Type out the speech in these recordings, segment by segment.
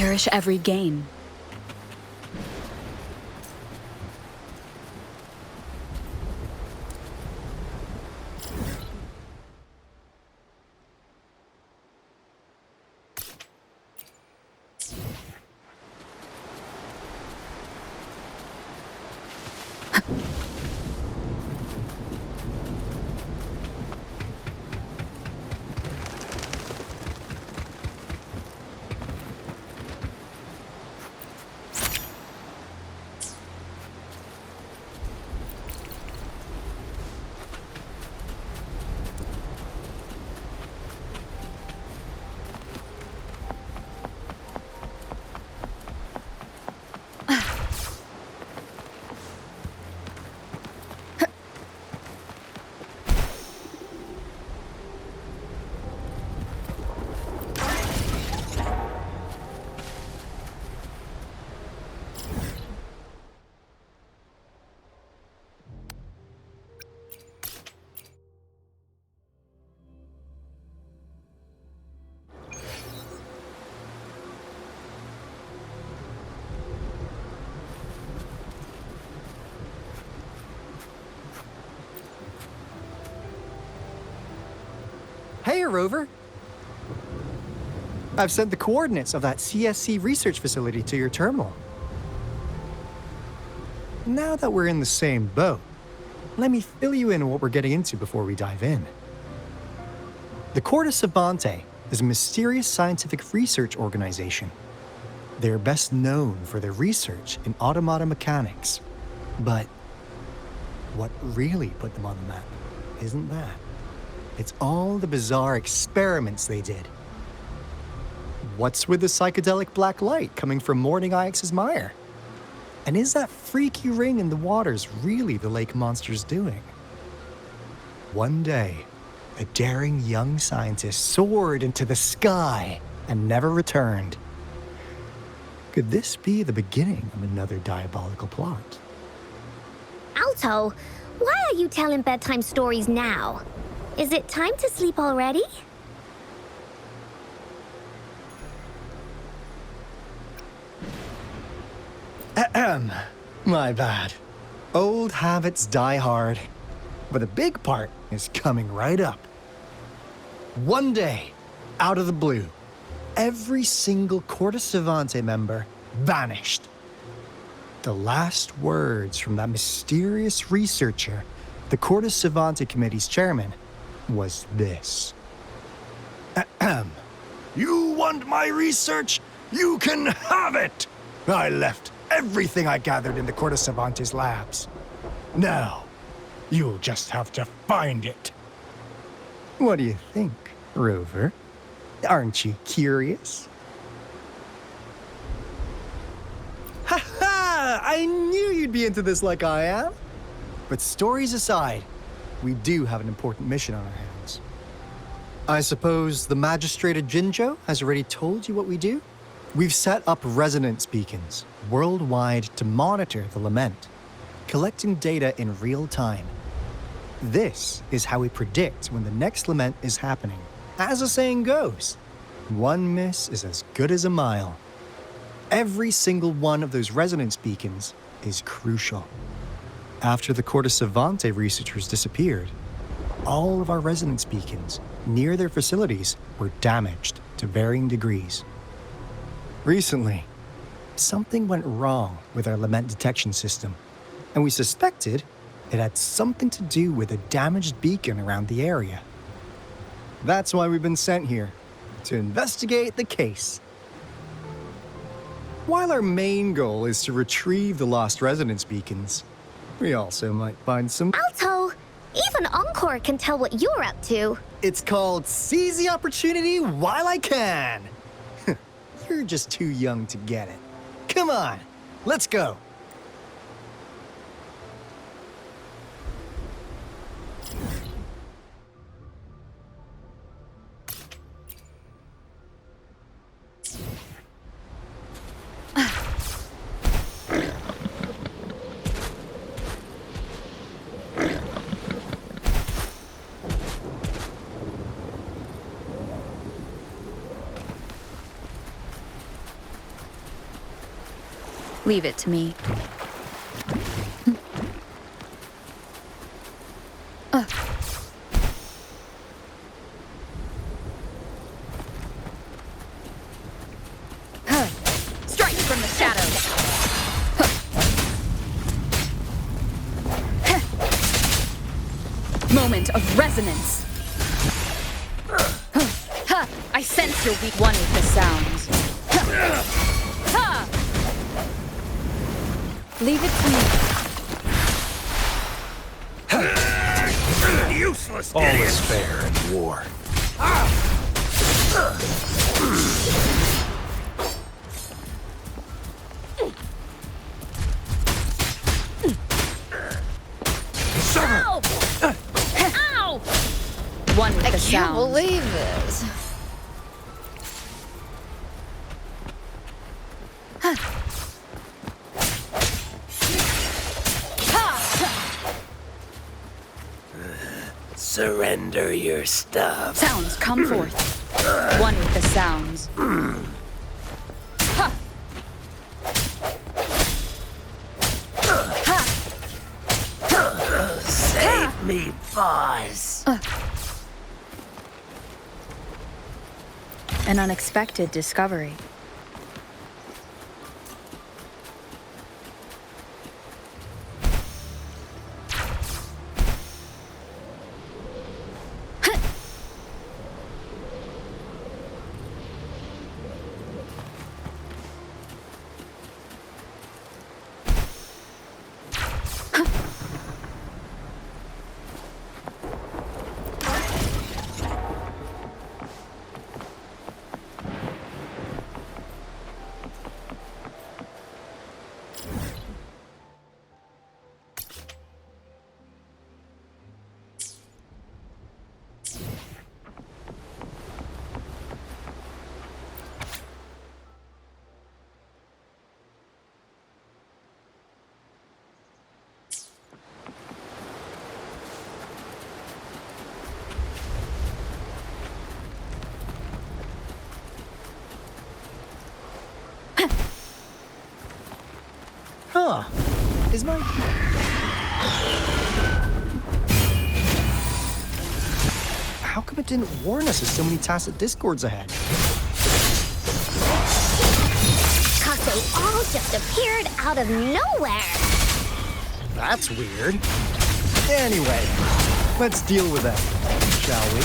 cherish every gain. Hey, Rover. I've sent the coordinates of that CSC research facility to your terminal. Now that we're in the same boat, let me fill you in on what we're getting into before we dive in. The Corte Savante is a mysterious scientific research organization. They're best known for their research in automata mechanics. But what really put them on the map isn't that. It's all the bizarre experiments they did. What's with the psychedelic black light coming from Morning Ix's mire? And is that freaky ring in the waters really the lake monster's doing? One day, a daring young scientist soared into the sky and never returned. Could this be the beginning of another diabolical plot? Alto, why are you telling bedtime stories now? Is it time to sleep already? Ahem. My bad. Old habits die hard. But the big part is coming right up. One day, out of the blue, every single Corte Savante member vanished. The last words from that mysterious researcher, the Corte Savante Committee's chairman, was this. Ahem. You want my research? You can have it! I left everything I gathered in the Corte Savante's labs. Now, you'll just have to find it. What do you think, Rover? Aren't you curious? Ha ha! I knew you'd be into this like I am. But stories aside, we do have an important mission on our hands. I suppose the Magistrate of Jinzhou has already told you what we do? We've set up resonance beacons worldwide to monitor the lament, collecting data in real time. This is how we predict when the next lament is happening. As the saying goes, one miss is as good as a mile. Every single one of those resonance beacons is crucial. After the Corte Savante researchers disappeared, all of our resonance beacons near their facilities were damaged to varying degrees. Recently, something went wrong with our lament detection system, and we suspected it had something to do with a damaged beacon around the area. That's why we've been sent here, to investigate the case. While our main goal is to retrieve the lost resonance beacons, we also might find some... Alto, even Encore can tell what you're up to. It's called Seize the Opportunity While I Can. You're just too young to get it. Come on, let's go. Leave it to me. Strike from the shadows. Moment of resonance. I sense your weak one with the sounds. Leave it to me. Useless. All is fair in war. Ow! Ow! One with the sounds. I can't believe this. Surrender your stuff. Sounds come forth. One with the sounds. Save me, boss. An unexpected discovery. Huh. Is my... How come it didn't warn us of so many tacit discords ahead? Cause they all just appeared out of nowhere. That's weird. Anyway, let's deal with them, shall we?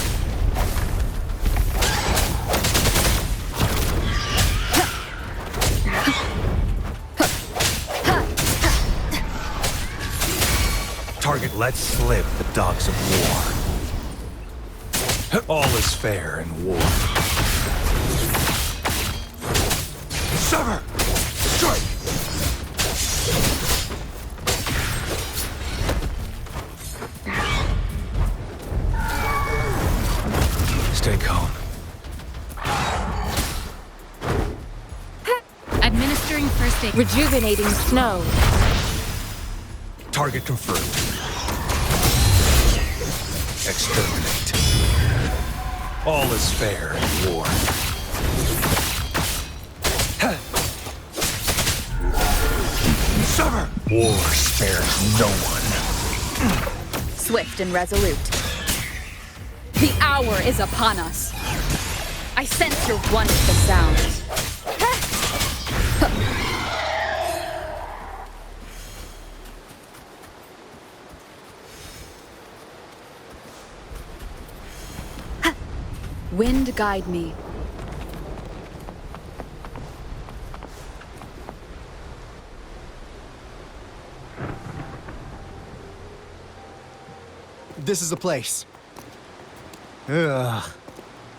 Target let slip the dogs of war. All is fair in war. Sever! Strike! Stay calm. Administering first aid. Rejuvenating snow. Target confirmed. Exterminate. All is fair in war. Sever! War spares no one. Swift and resolute. The hour is upon us. I sense your one with the sounds. Wind guide me. This is the place. Ugh.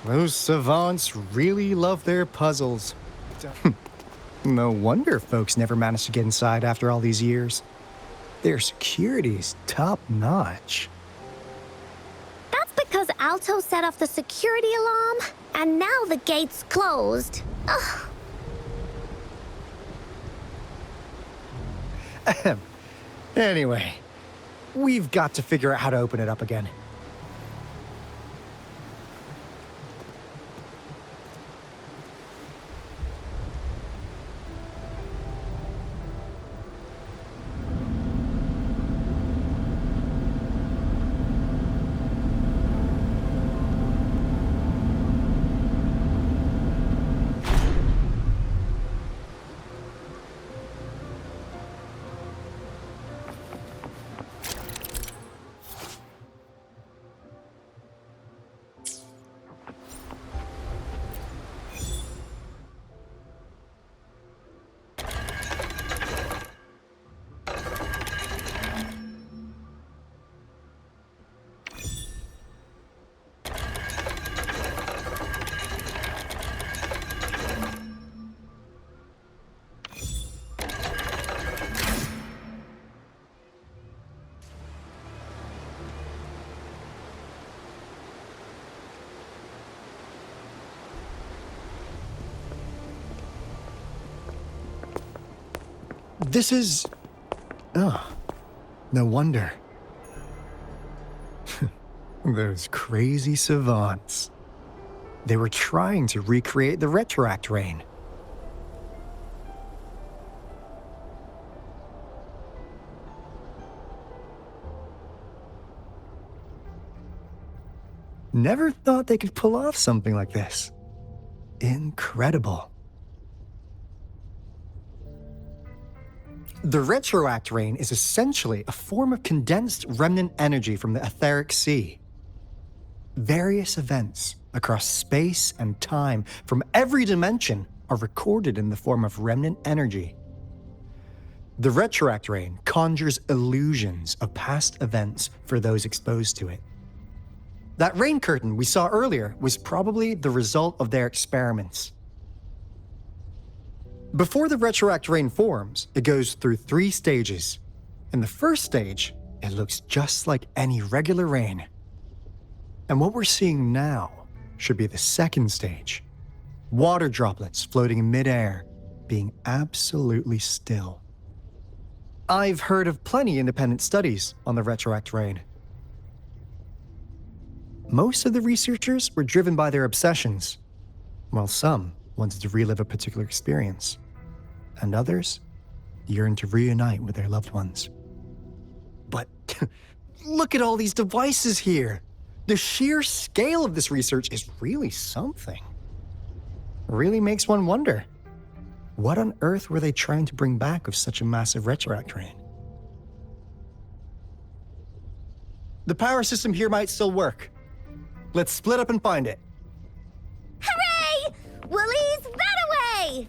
Those savants really love their puzzles. No wonder folks never managed to get inside after all these years. Their security's top-notch. That's because Alto set off the security alarm, and now the gate's closed. Ugh. Anyway, we've got to figure out how to open it up again. This is... Oh, no wonder. Those crazy savants. They were trying to recreate the retroact rain. Never thought they could pull off something like this. Incredible. The retroact rain is essentially a form of condensed remnant energy from the etheric sea. Various events across space and time from every dimension are recorded in the form of remnant energy. The retroact rain conjures illusions of past events for those exposed to it. That rain curtain we saw earlier was probably the result of their experiments. Before the retroact rain forms, it goes through 3 stages. In the first stage, it looks just like any regular rain. And what we're seeing now should be the second stage. Water droplets floating in midair, being absolutely still. I've heard of plenty independent studies on the retroact rain. Most of the researchers were driven by their obsessions, while some wanted to relive a particular experience, and others yearned to reunite with their loved ones. But look at all these devices here! The sheer scale of this research is really something. It really makes one wonder, what on earth were they trying to bring back with such a massive retroact rain? The power system here might still work. Let's split up and find it. Hooray! We'll ease that away!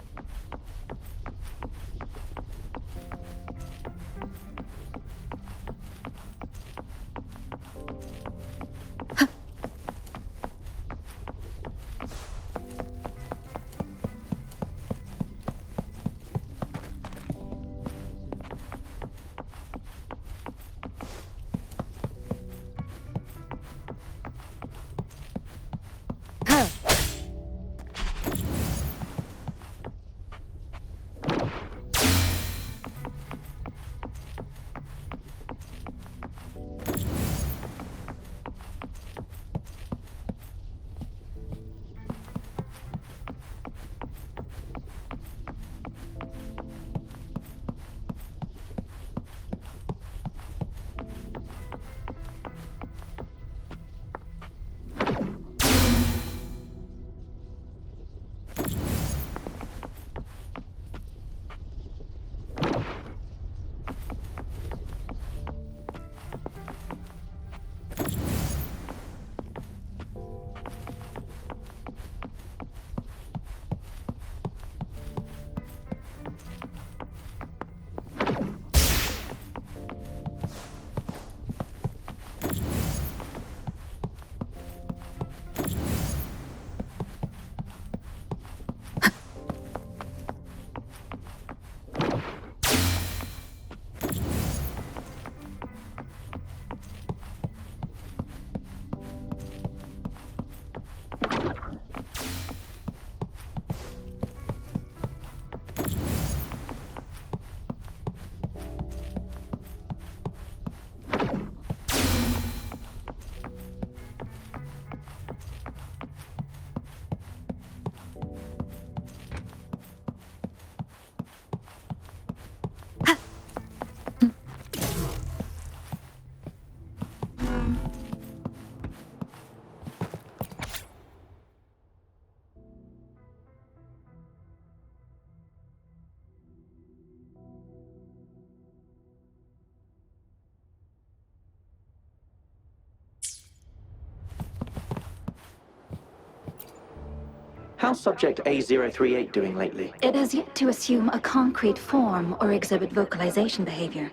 How's Subject A038 doing lately? It has yet to assume a concrete form or exhibit vocalization behavior.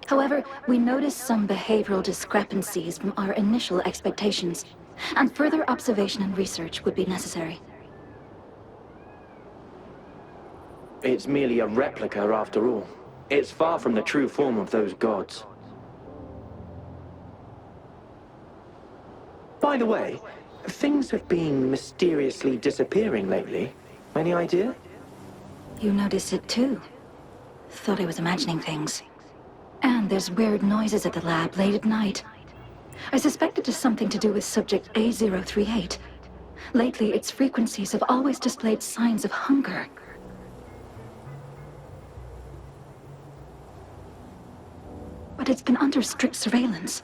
However, we noticed some behavioral discrepancies from our initial expectations, and further observation and research would be necessary. It's merely a replica after all. It's far from the true form of those gods. By the way, things have been mysteriously disappearing lately. Any idea? You notice it too. Thought I was imagining things. And there's weird noises at the lab late at night. I suspect it is something to do with subject A038. Lately, its frequencies have always displayed signs of hunger. But it's been under strict surveillance.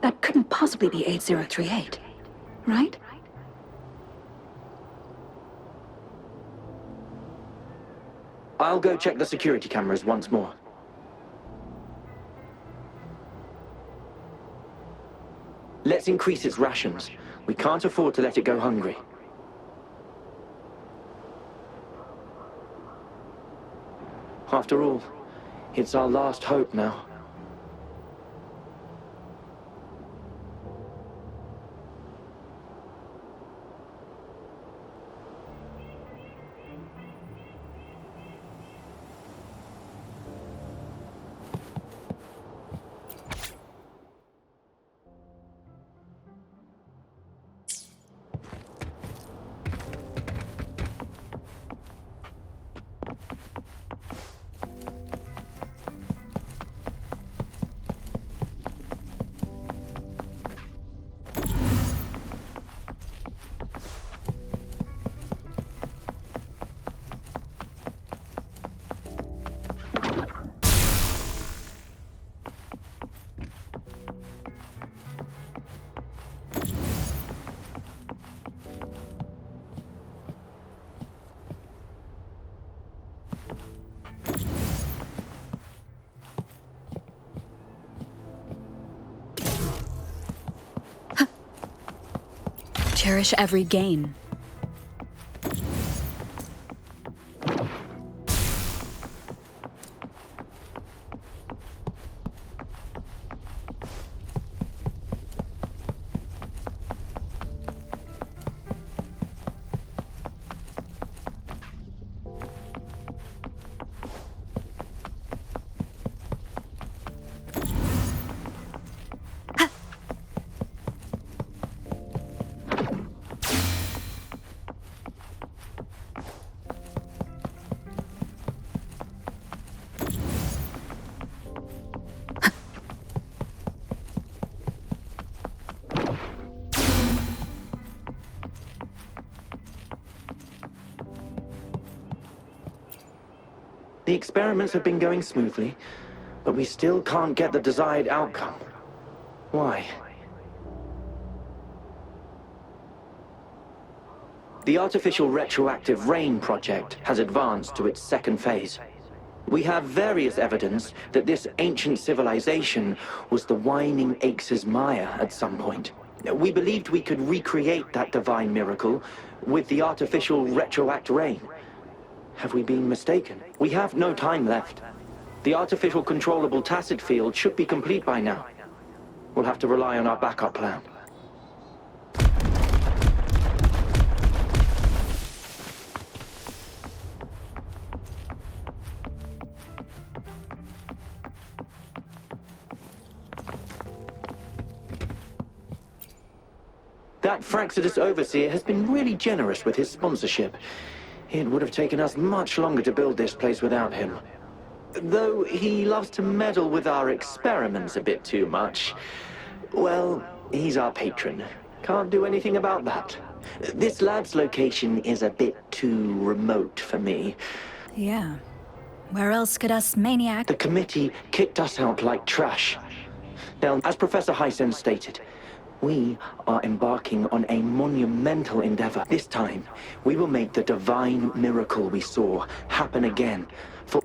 That couldn't possibly be 8038, right? I'll go check the security cameras once more. Let's increase its rations. We can't afford to let it go hungry. After all, it's our last hope now. Cherish every gain. The experiments have been going smoothly, but we still can't get the desired outcome. Why? The artificial retroactive rain project has advanced to its second phase. We have various evidence that this ancient civilization was the Whining Aches' Maya at some point. We believed we could recreate that divine miracle with the artificial retroact rain. Have we been mistaken? We have no time left. The artificial controllable tacit field should be complete by now. We'll have to rely on our backup plan. That Fraxidus Overseer has been really generous with his sponsorship. It would have taken us much longer to build this place without him. Though he loves to meddle with our experiments a bit too much. Well, he's our patron. Can't do anything about that. This lab's location is a bit too remote for me. Yeah. Where else could us maniacs... The committee kicked us out like trash. Now, as Professor Hysen stated, we are embarking on a monumental endeavor. This time, we will make the divine miracle we saw happen again. For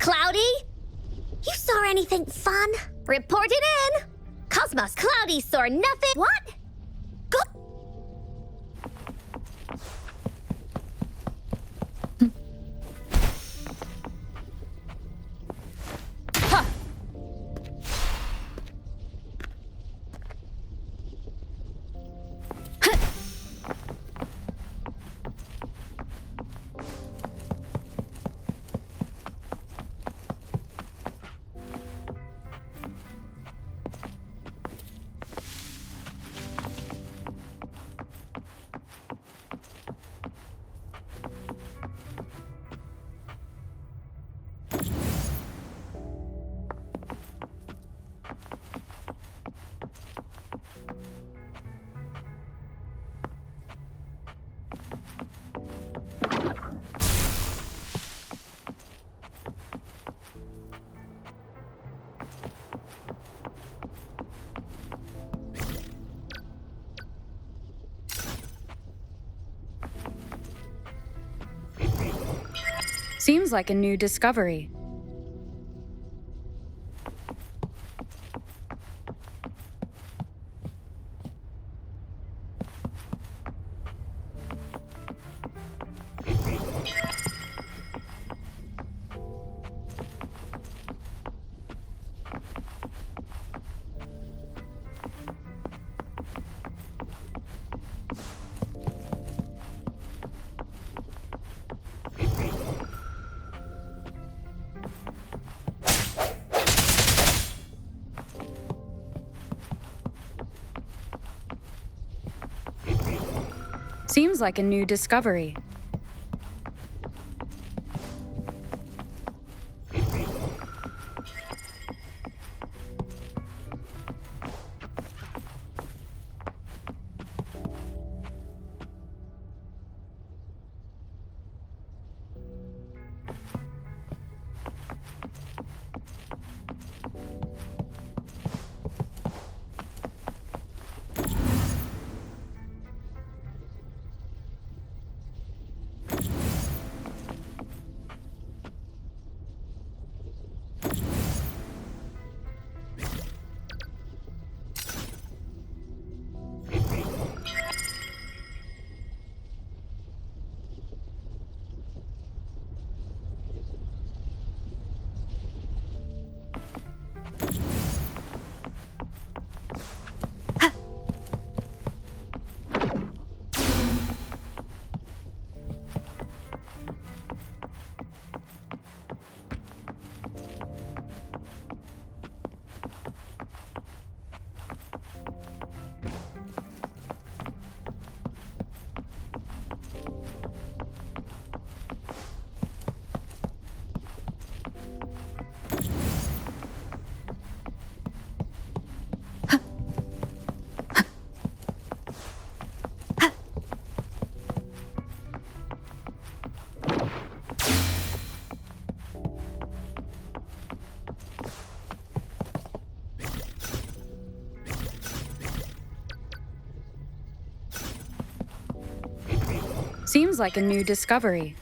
Cloudy? You saw anything fun? Report it in! Cosmos, Cloudy saw nothing. What? Go. Seems like a new discovery. Seems like a new discovery. Seems like a new discovery.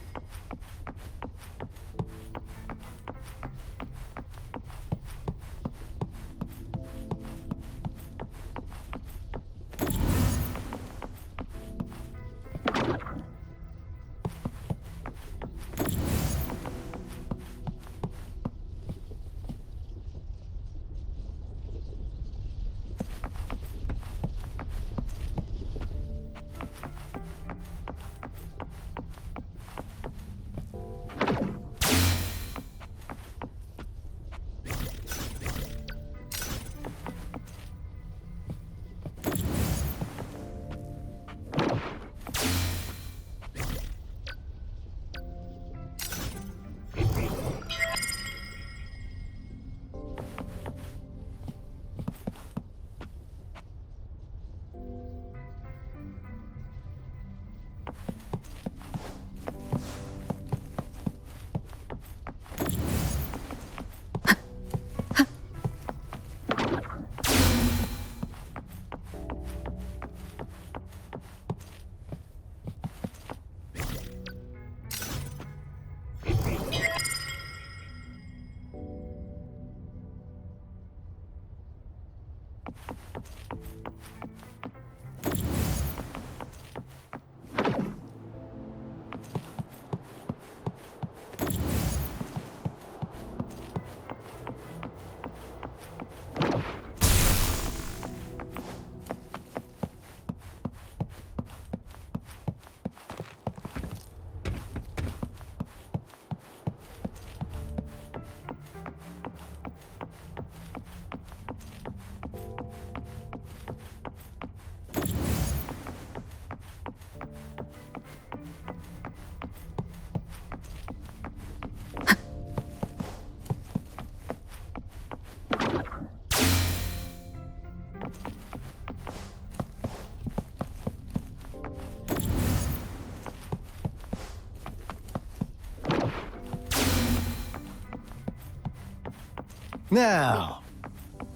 Now,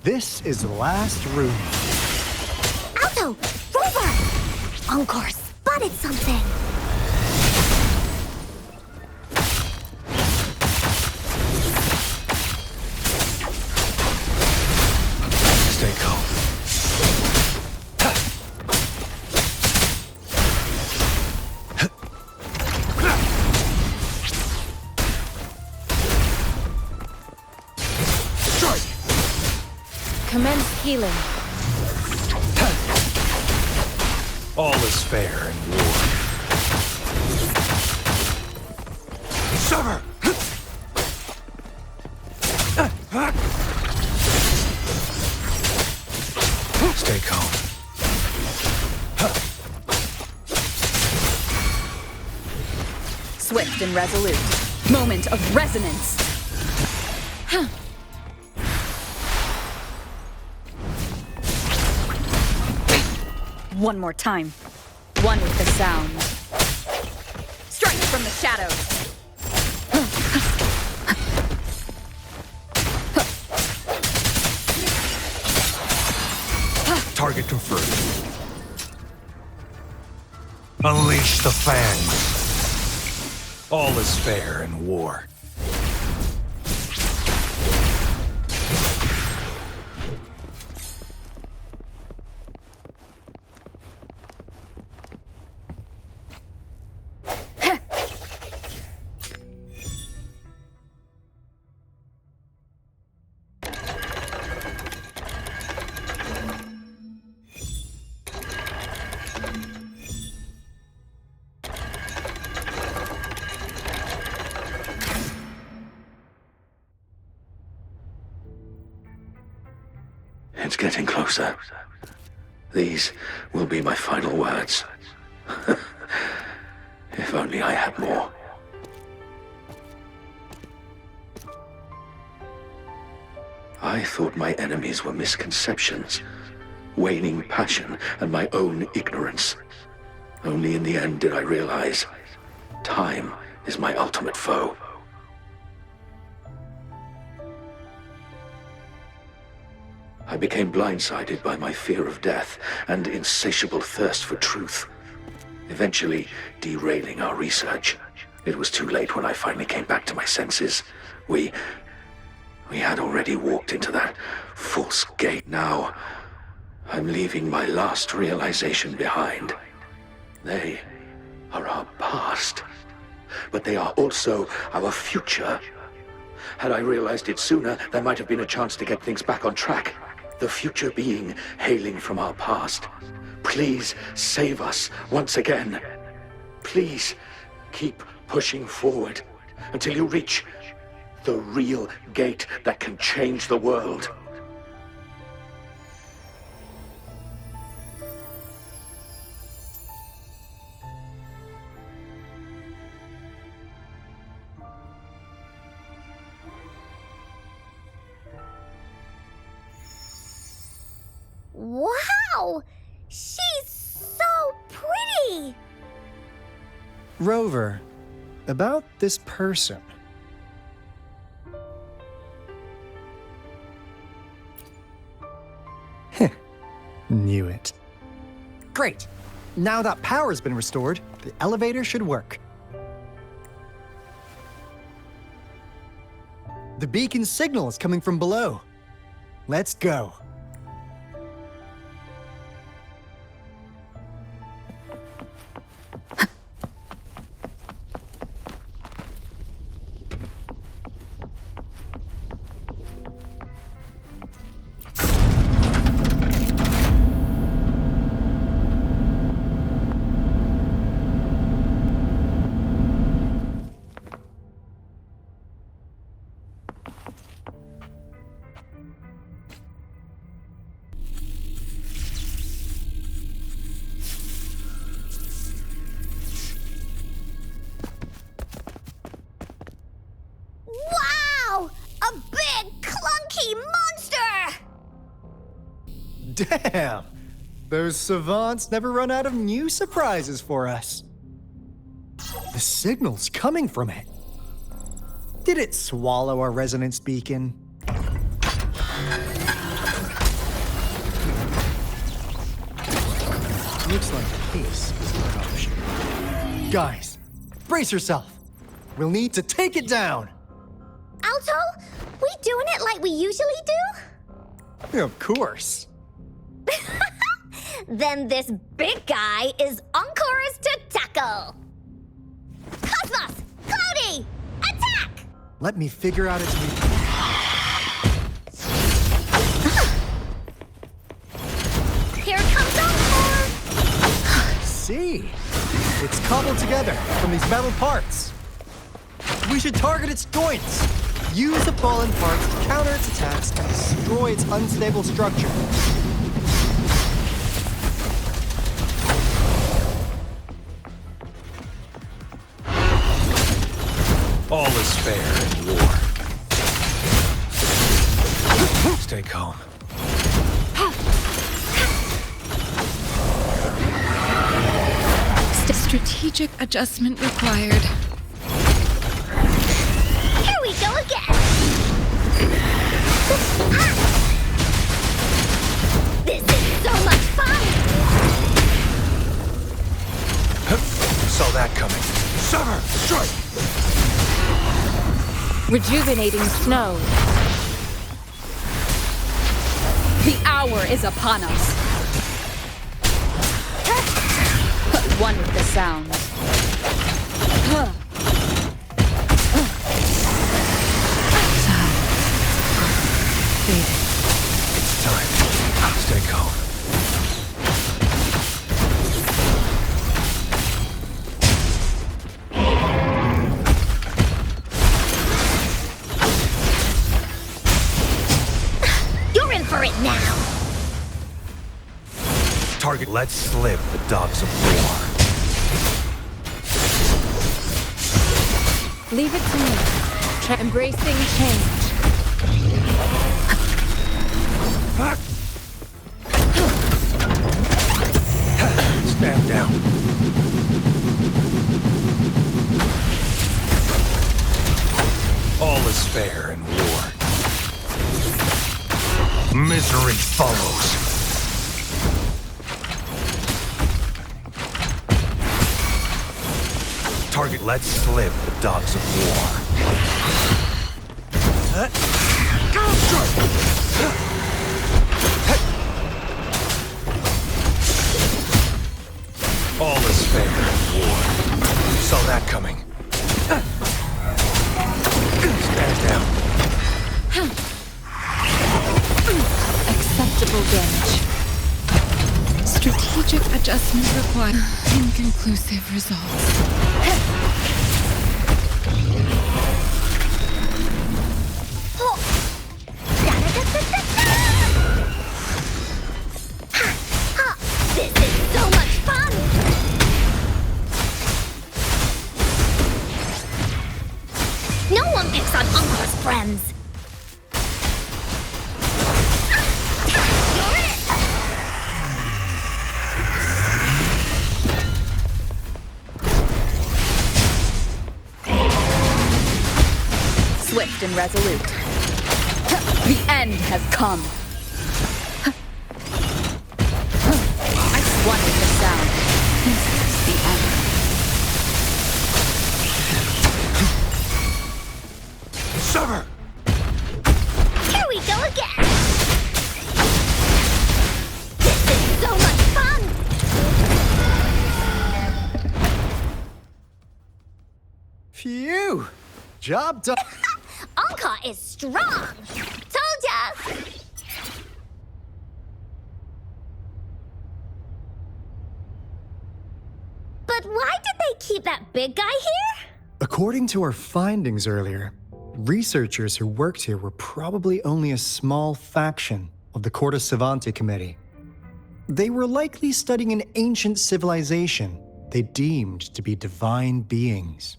this is the last room. Alto! Rover! Encore spotted something! Stay calm. Commence healing. All is fair in war. Sever! Stay calm. Swift and resolute. Moment of resonance. One more time. One with the sound. Strike from the shadows. Target confirmed. Unleash the fangs. All is fair in war. It's getting closer. These will be my final words. If only I had more. I thought my enemies were misconceptions, waning passion, and my own ignorance. Only in the end did I realize time is my ultimate foe. I became blindsided by my fear of death and insatiable thirst for truth, eventually derailing our research. It was too late when I finally came back to my senses. We had already walked into that false gate. Now, I'm leaving my last realization behind. They are our past, but they are also our future. Had I realized it sooner, there might have been a chance to get things back on track. The future being hailing from our past. Please save us once again. Please keep pushing forward until you reach the real gate that can change the world. Wow! She's so pretty! Rover, about this person. Heh, knew it. Great. Now that power's been restored, the elevator should work. The beacon signal is coming from below. Let's go. Wow! A big, clunky monster! Damn! Those savants never run out of new surprises for us. The signal's coming from it. Did it swallow our resonance beacon? Looks like peace is an option. Guys, brace yourself. We'll need to take it down. Alto, we doing it like we usually do? Of course. Then this big guy is Encore's to tackle. Cosmos! Cloudy! Attack! Let me figure out its weakness. Here comes Encore! See? It's cobbled together from these metal parts. We should target its joints. Use the fallen parts to counter its attacks and destroy its unstable structure. All is fair in war. Stay calm. Strategic adjustment required. Here we go again! This is so much fun! Saw that coming. Sever! Strike! Rejuvenating snow. The hour is upon us. One with the sound. It's time. Stay calm. You're in for it now! Target, let's slip the dogs of war. Leave it to me. Embracing change. Stand down. All is fair in war. Misery follows. Target, let's slip the dogs of war. All is fair in war. Saw that coming. Stand down. Acceptable damage. Strategic adjustment required. Inconclusive results. This is so much fun! No one picks on Encore's friends! You're it! Swift and resolute. The end has come. One with the sound. This is the end. Sever! Here we go again! This is so much fun! Phew! Job done. Encore is strong! Told ya! But why did they keep that big guy here? According to our findings earlier, researchers who worked here were probably only a small faction of the Corte Savante Committee. They were likely studying an ancient civilization they deemed to be divine beings,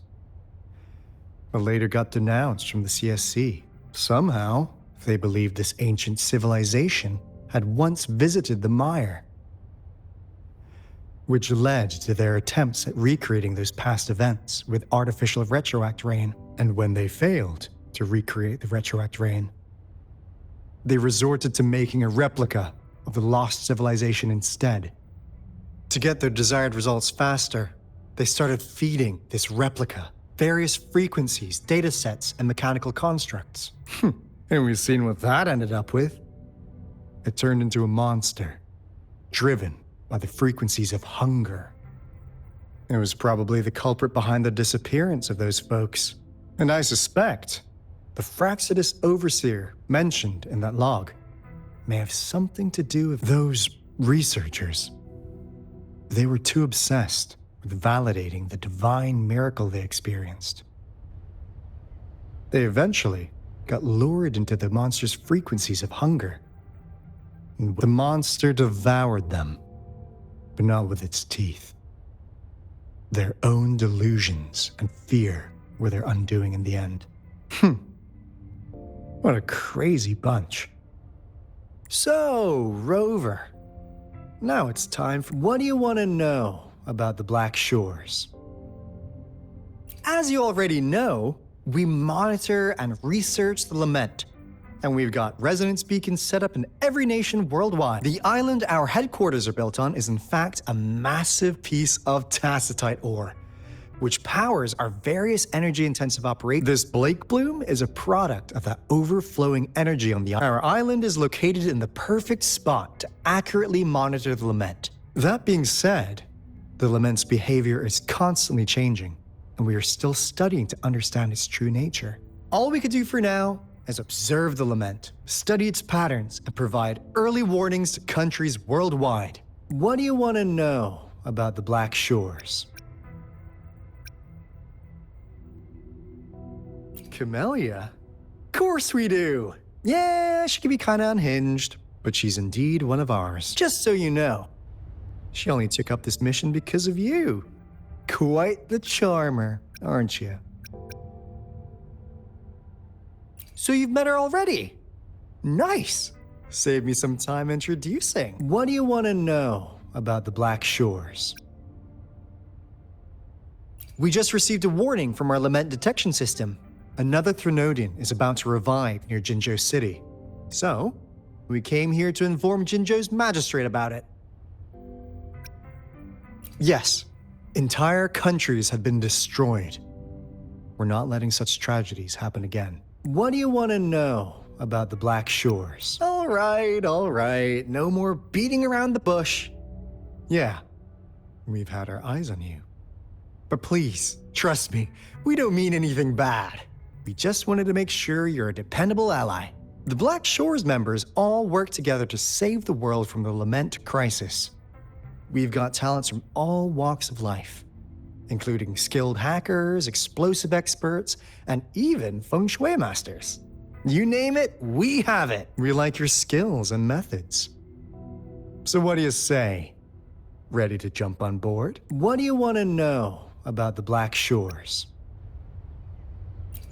but later got denounced from the CSC. Somehow, they believed this ancient civilization had once visited the mire, which led to their attempts at recreating those past events with artificial retroact rain. And when they failed to recreate the retroact rain, they resorted to making a replica of the lost civilization instead. To get their desired results faster, they started feeding this replica various frequencies, data sets, and mechanical constructs. And we've seen what that ended up with. It turned into a monster, driven by the frequencies of hunger. It was probably the culprit behind the disappearance of those folks. And I suspect the Fraxidus Overseer mentioned in that log may have something to do with those researchers. They were too obsessed with validating the divine miracle they experienced. They eventually got lured into the monster's frequencies of hunger. And the monster devoured them, but not with its teeth. Their own delusions and fear were their undoing in the end. What a crazy bunch. So, Rover, now it's time for what do you want to know about the Black Shores? As you already know, we monitor and research the Lament, and we've got resonance beacons set up in every nation worldwide. The island our headquarters are built on is in fact a massive piece of tacitite ore, which powers our various energy-intensive operations. This Blake Bloom is a product of that overflowing energy on the island. Our island is located in the perfect spot to accurately monitor the Lament. That being said, the Lament's behavior is constantly changing, and we are still studying to understand its true nature. All we could do for now is observe the Lament, study its patterns, and provide early warnings to countries worldwide. What do you want to know about the Black Shores? Camellia? Of course we do! Yeah, she can be kinda unhinged, but she's indeed one of ours. Just so you know, she only took up this mission because of you. Quite the charmer, aren't you? So you've met her already? Nice! Save me some time introducing. What do you want to know about the Black Shores? We just received a warning from our Lament detection system. Another Threnodian is about to revive near Jinzhou City. So, we came here to inform Jinzhou's magistrate about it. Yes, entire countries have been destroyed. We're not letting such tragedies happen again. What do you want to know about the Black Shores? All right. No more beating around the bush. Yeah, we've had our eyes on you. But please, trust me, we don't mean anything bad. We just wanted to make sure you're a dependable ally. The Black Shores members all work together to save the world from the Lament crisis. We've got talents from all walks of life, including skilled hackers, explosive experts, and even feng shui masters. You name it, we have it. We like your skills and methods. So what do you say? Ready to jump on board? What do you want to know about the Black Shores?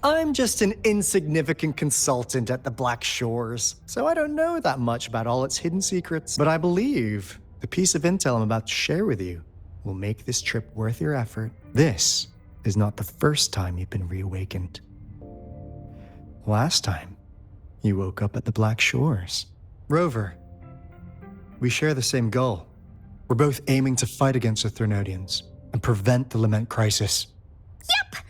I'm just an insignificant consultant at the Black Shores, so I don't know that much about all its hidden secrets. But I believe the piece of intel I'm about to share with you will make this trip worth your effort. This is not the first time you've been reawakened. Last time, you woke up at the Black Shores. Rover, we share the same goal. We're both aiming to fight against the Threnodians and prevent the Lament crisis. Yep!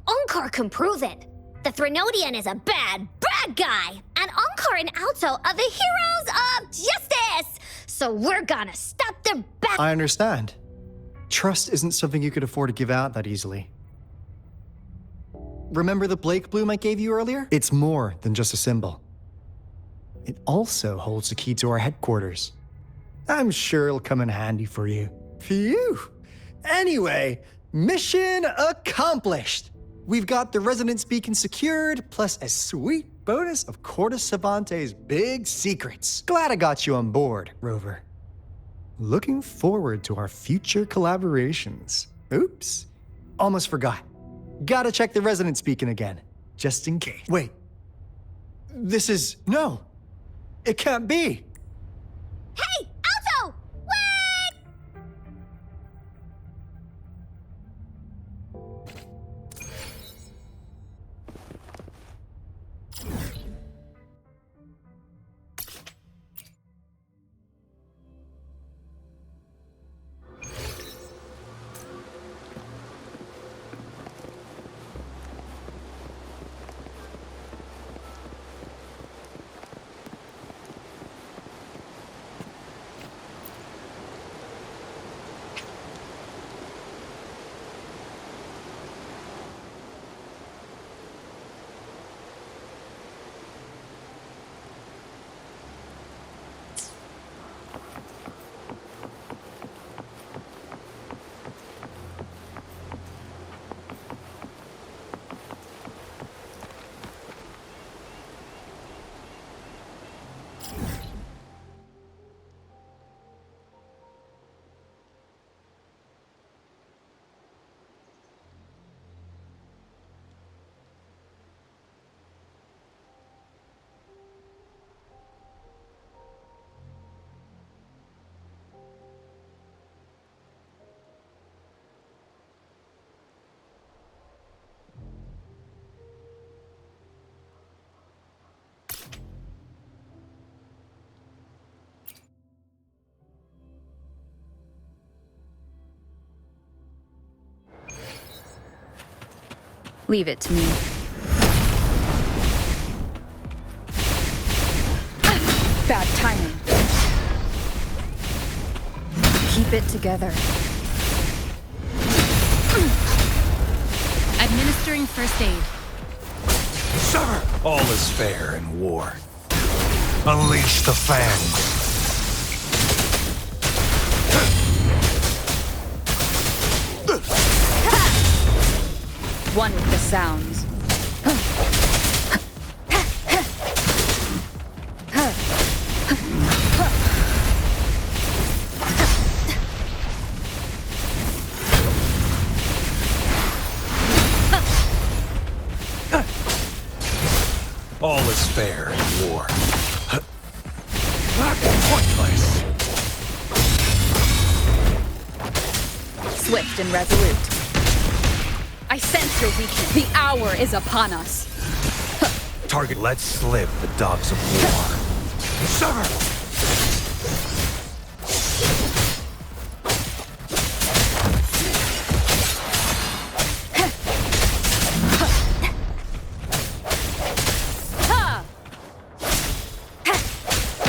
Onkar can prove it. The Threnodian is a bad guy, and Onkar and Alto are the heroes of justice! So we're gonna stop their bad— I understand. Trust isn't something you could afford to give out that easily. Remember the Blake Bloom I gave you earlier? It's more than just a symbol. It also holds the key to our headquarters. I'm sure it'll come in handy for you. Phew! Anyway, mission accomplished! We've got the resonance beacon secured, plus a sweet bonus of Cortus Savante's big secrets. Glad I got you on board, Rover. Looking forward to our future collaborations. Oops, almost forgot. Gotta check the resonance beacon again, just in case. Wait, no, it can't be. Hey, Alto! Wait! Leave it to me. Bad timing. Keep it together. Administering first aid. Sever! All is fair in war. Unleash the fangs. One with the sounds. All is fair in war. Pointless. Swift and resolute. I sense your weakness. The hour is upon us. Target. Let slip the dogs of war. Sever!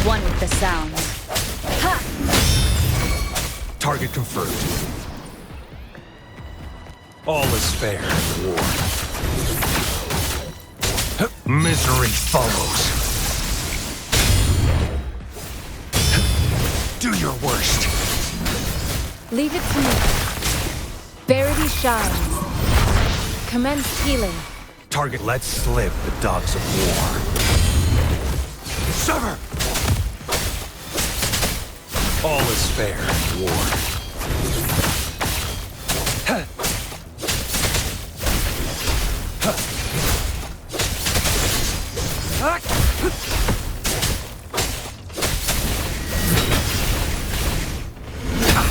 One with the sounds. Target confirmed. All is fair in war. Misery follows. Do your worst. Leave it to me. Verity shines. Commence healing. Target. Let slip the dogs of war. Sever! All is fair in war.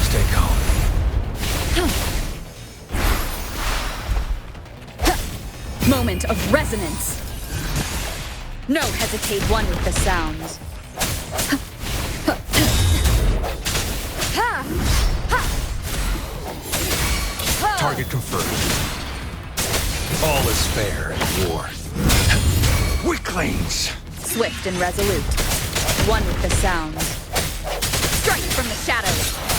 Stay calm. Moment of resonance. No hesitate. One with the sounds. Target confirmed. All is fair in war. Weaklings! Swift and resolute. One with the sounds. Strike from the shadows.